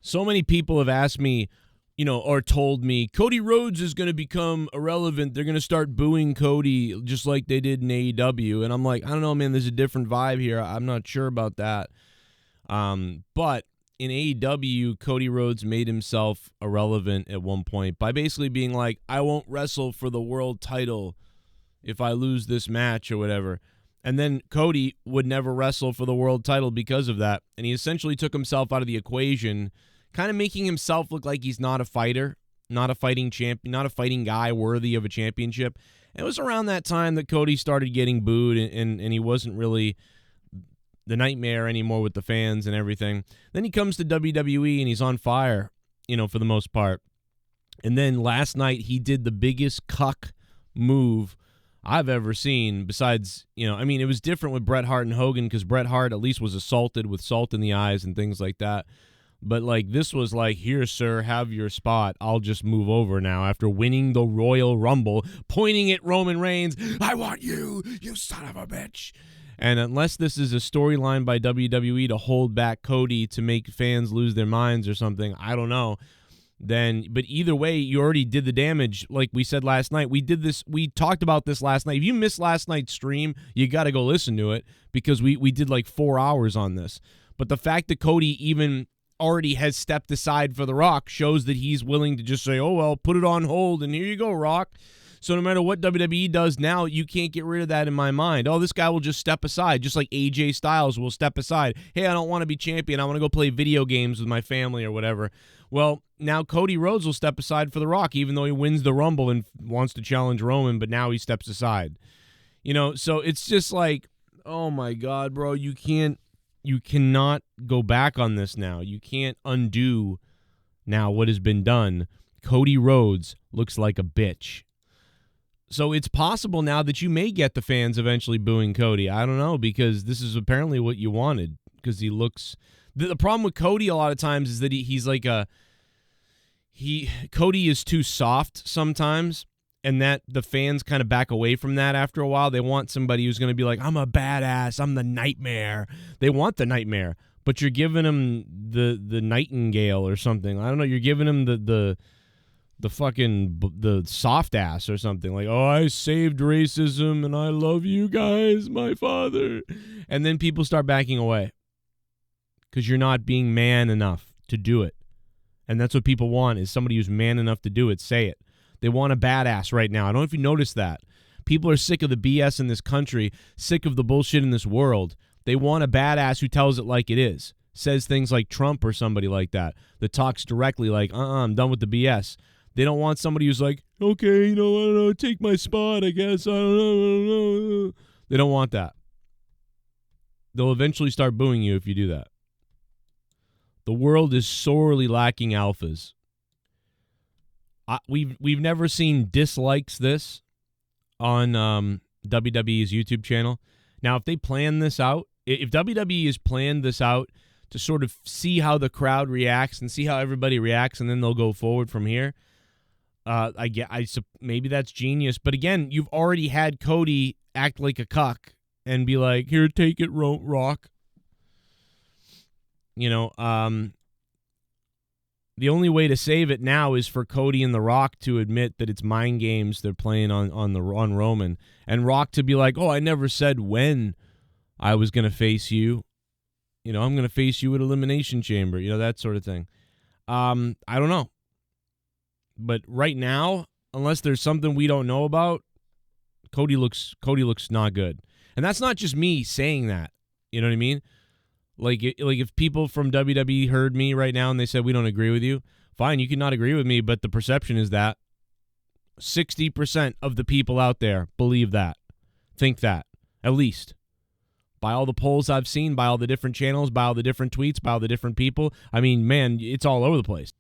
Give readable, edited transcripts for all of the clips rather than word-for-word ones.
So many people have asked me, or told me, Cody Rhodes is going to become irrelevant. They're going to start booing Cody just like they did in AEW. And I'm like, I don't know, man, there's a different vibe here. I'm not sure about that. But in AEW, Cody Rhodes made himself irrelevant at one point by basically being like, I won't wrestle for the world title if I lose this match or whatever. And then Cody would never wrestle for the world title because of that. And he essentially took himself out of the equation, kind of making himself look like he's not a fighter, not a fighting champion, not a fighting guy worthy of a championship. And it was around that time that Cody started getting booed, and he wasn't really the nightmare anymore with the fans and everything. Then he comes to WWE, and he's on fire, for the most part. And then last night, he did the biggest cuck move I've ever seen besides, it was different with Bret Hart and Hogan because Bret Hart at least was assaulted with salt in the eyes and things like that. But, this was like, here, sir, have your spot. I'll just move over now after winning the Royal Rumble, pointing at Roman Reigns. I want you, you son of a bitch. And unless this is a storyline by WWE to hold back Cody to make fans lose their minds or something, I don't know. But either way, you already did the damage. Like we said last night, we talked about this last night. If you missed last night's stream, you got to go listen to it because we did 4 hours on this. But the fact that Cody even already has stepped aside for The Rock shows that he's willing to just say, oh, well, put it on hold, and here you go, Rock. So no matter what WWE does now, you can't get rid of that in my mind. Oh, this guy will just step aside, just like AJ Styles will step aside. Hey, I don't want to be champion. I want to go play video games with my family or whatever. Well, now Cody Rhodes will step aside for The Rock, even though he wins the Rumble and wants to challenge Roman, but now he steps aside. So it's just like, oh my God, bro, you cannot go back on this now. You can't undo now what has been done. Cody Rhodes looks like a bitch. So it's possible now that you may get the fans eventually booing Cody. I don't know, because this is apparently what you wanted, because he looks... The problem with Cody a lot of times is that he's like Cody is too soft sometimes, and that the fans kind of back away from that after a while. They want somebody who's going to be like, I'm a badass, I'm the nightmare. They want the nightmare, but you're giving him the nightingale or something. I don't know, you're giving him the soft ass or something, like, oh, I saved racism and I love you guys, my father. And then people start backing away because you're not being man enough to do it. And that's what people want, is somebody who's man enough to do it. Say it. They want a badass right now. I don't know if you noticed that. People are sick of the BS in this country, sick of the bullshit in this world. They want a badass who tells it like it is, says things like Trump or somebody like that talks directly like, I'm done with the BS. They don't want somebody who's like, okay, I don't know, take my spot, I guess. I don't know. They don't want that. They'll eventually start booing you if you do that. The world is sorely lacking alphas. We've never seen dislikes this on WWE's YouTube channel. Now, if they plan this out, if WWE has planned this out to sort of see how the crowd reacts and see how everybody reacts, and then they'll go forward from here, maybe that's genius. But again, you've already had Cody act like a cuck and be like, here, take it, Rock. The only way to save it now is for Cody and The Rock to admit that it's mind games they're playing on Roman, and Rock to be like, oh, I never said when I was going to face you. I'm going to face you at Elimination Chamber, that sort of thing. I don't know. But right now, unless there's something we don't know about, Cody looks not good. And that's not just me saying that. You know what I mean? Like if people from WWE heard me right now and they said we don't agree with you, fine, you can not agree with me, but the perception is that 60% of the people out there believe that, think that, at least. By all the polls I've seen, by all the different channels, by all the different tweets, by all the different people, I mean, man, it's all over the place.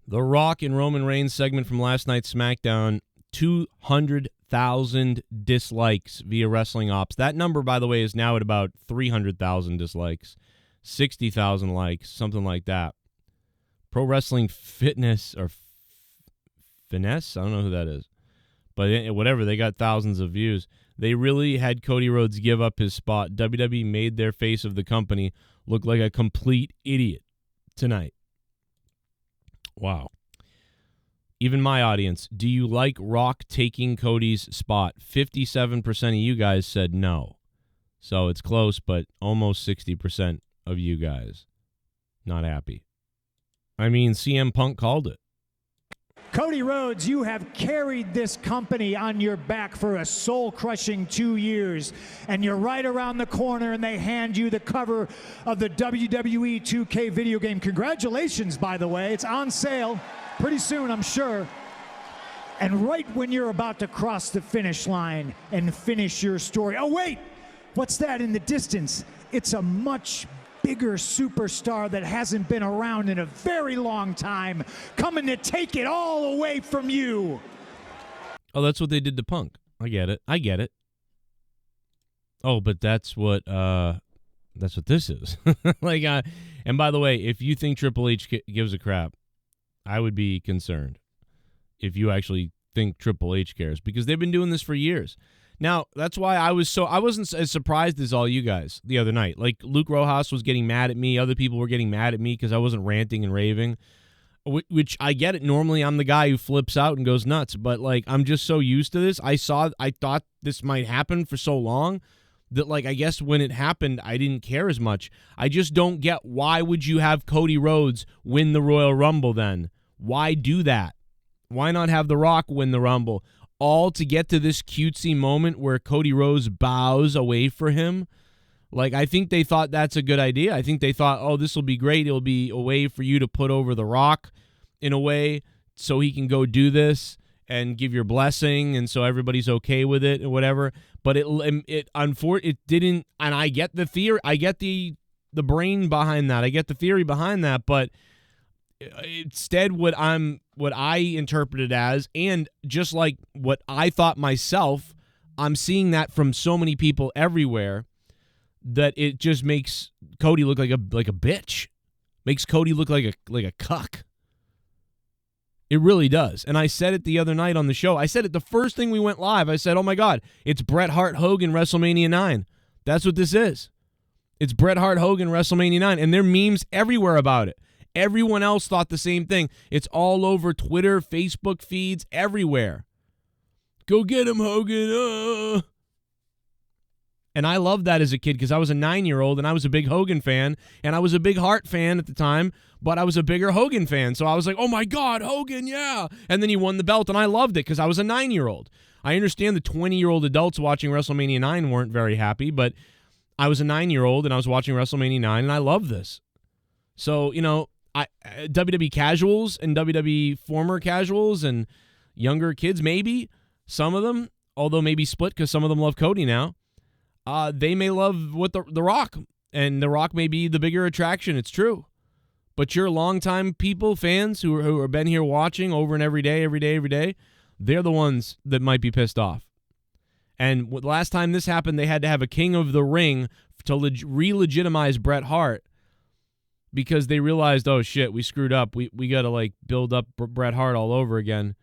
The Rock and Roman Reigns segment from last night's SmackDown, 200,000 dislikes via Wrestling Ops. That number, by the way, is now at about 300,000 dislikes, 60,000 likes, something like that. Pro Wrestling Fitness or Finesse, I don't know who that is. But whatever, they got thousands of views. They really had Cody Rhodes give up his spot. WWE made their face of the company look like a complete idiot tonight. Wow. Even my audience, do you like Rock taking Cody's spot? 57% of you guys said no. So it's close, but almost 60% of you guys not happy. I mean, CM Punk called it. Cody Rhodes, you have carried this company on your back for a soul-crushing 2 years, and you're right around the corner and they hand you the cover of the WWE 2K video game. Congratulations, by the way. It's on sale pretty soon, I'm sure. And right when you're about to cross the finish line and finish your story. Oh, wait! What's that in the distance? It's a much bigger superstar that hasn't been around in a very long time, coming to take it all away from you. Oh, that's what they did to Punk. I get it. Oh, but that's what this is. And by the way, if you think Triple H gives a crap, I would be concerned if you actually think Triple H cares, because they've been doing this for years. Now, that's why I wasn't as surprised as all you guys the other night. Like, Luke Rojas was getting mad at me. Other people were getting mad at me because I wasn't ranting and raving, which I get it. Normally, I'm the guy who flips out and goes nuts. But, like, I'm just so used to this. I thought this might happen for so long that, like, I guess when it happened, I didn't care as much. I just don't get, why would you have Cody Rhodes win the Royal Rumble then? Why do that? Why not have The Rock win the Rumble? All to get to this cutesy moment where Cody Rhodes bows away for him. Like, I think they thought that's a good idea. I think they thought, oh, this will be great. It'll be a way for you to put over The Rock in a way so he can go do this and give your blessing, and so everybody's okay with it and whatever. But it didn't, and I get the theory. I get the brain behind that. I get the theory behind that, but instead what I interpreted as, and just like what I thought myself, I'm seeing that from so many people everywhere, that it just makes Cody look like a bitch. Makes Cody look like a cuck. It really does. And I said it the other night on the show. I said it the first thing we went live. I said, oh my God, it's Bret Hart Hogan WrestleMania 9. That's what this is. It's Bret Hart Hogan WrestleMania 9. And there are memes everywhere about it. Everyone else thought the same thing. It's all over Twitter, Facebook feeds, everywhere. Go get him, Hogan. And I loved that as a kid because I was a 9-year-old and I was a big Hogan fan, and I was a big Hart fan at the time, but I was a bigger Hogan fan. So I was like, oh my God, Hogan, yeah. And then he won the belt, and I loved it because I was a 9-year-old. I understand the 20-year-old adults watching WrestleMania 9 weren't very happy, but I was a 9-year-old and I was watching WrestleMania 9, and I loved this. So, WWE casuals and WWE former casuals and younger kids, maybe some of them, although maybe split because some of them love Cody now, they may love what the Rock, and The Rock may be the bigger attraction. It's true. But your longtime people, fans who have been here watching over and every day, they're the ones that might be pissed off. And last time this happened, they had to have a King of the Ring to re-legitimize Bret Hart, because they realized, oh shit, we screwed up. We got to build up Bret Hart all over again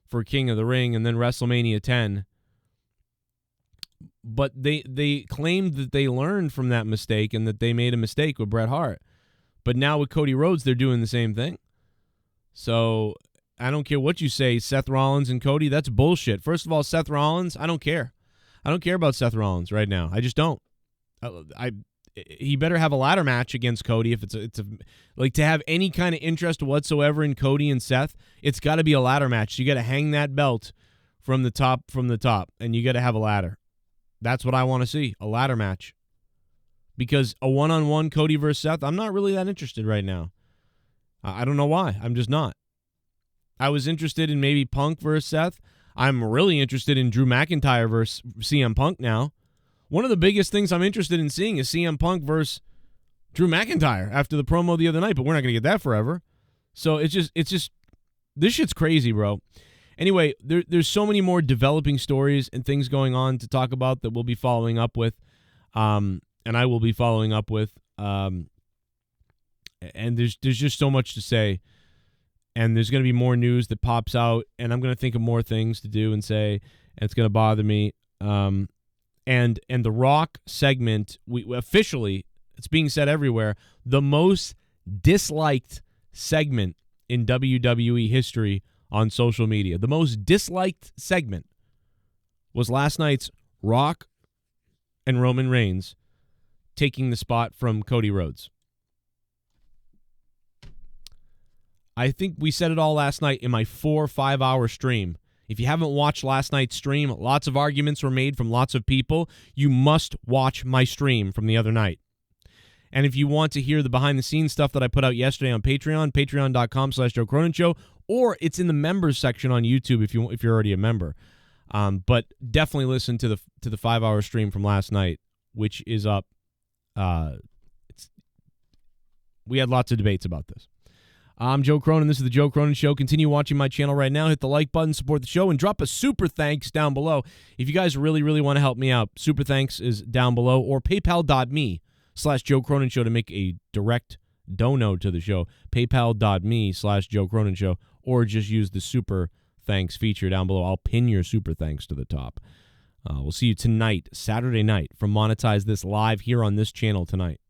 for King of the Ring, and then WrestleMania 10. But they claimed that they learned from that mistake and that they made a mistake with Bret Hart. But now with Cody Rhodes, they're doing the same thing. So I don't care what you say, Seth Rollins and Cody, that's bullshit. First of all, Seth Rollins, I don't care. I don't care about Seth Rollins right now. I just don't. He better have a ladder match against Cody if it's to have any kind of interest whatsoever in Cody and Seth. It's got to be a ladder match. You got to hang that belt from the top, and you got to have a ladder. That's what I want to see, a ladder match. Because a one-on-one Cody versus Seth, I'm not really that interested right now. I don't know why. I'm just not. I was interested in maybe Punk versus Seth. I'm really interested in Drew McIntyre versus CM Punk now. One of the biggest things I'm interested in seeing is CM Punk versus Drew McIntyre after the promo the other night, but we're not going to get that forever. So it's just this shit's crazy, bro. Anyway, there's so many more developing stories and things going on to talk about that we'll be following up with, and I will be following up with, and there's just so much to say, and there's going to be more news that pops out, and I'm going to think of more things to do and say, and it's going to bother me. And the Rock segment, we officially, it's being said everywhere, the most disliked segment in WWE history on social media. The most disliked segment was last night's Rock and Roman Reigns taking the spot from Cody Rhodes. I think we said it all last night in my 4 or 5 hour stream. If you haven't watched last night's stream, lots of arguments were made from lots of people. You must watch my stream from the other night. And if you want to hear the behind-the-scenes stuff that I put out yesterday on Patreon, patreon.com/Joe Cronin Show, or it's in the members section on YouTube if you're already a member. But definitely listen to the 5 hour stream from last night, which is up. We had lots of debates about this. I'm Joe Cronin. This is the Joe Cronin Show. Continue watching my channel right now. Hit the like button, support the show, and drop a super thanks down below. If you guys really, really want to help me out, super thanks is down below, or paypal.me/Joe Cronin Show to make a direct dono to the show. Paypal.me/Joe Cronin Show, or just use the super thanks feature down below. I'll pin your super thanks to the top. We'll see you tonight, Saturday night, from Monetize This live here on this channel tonight.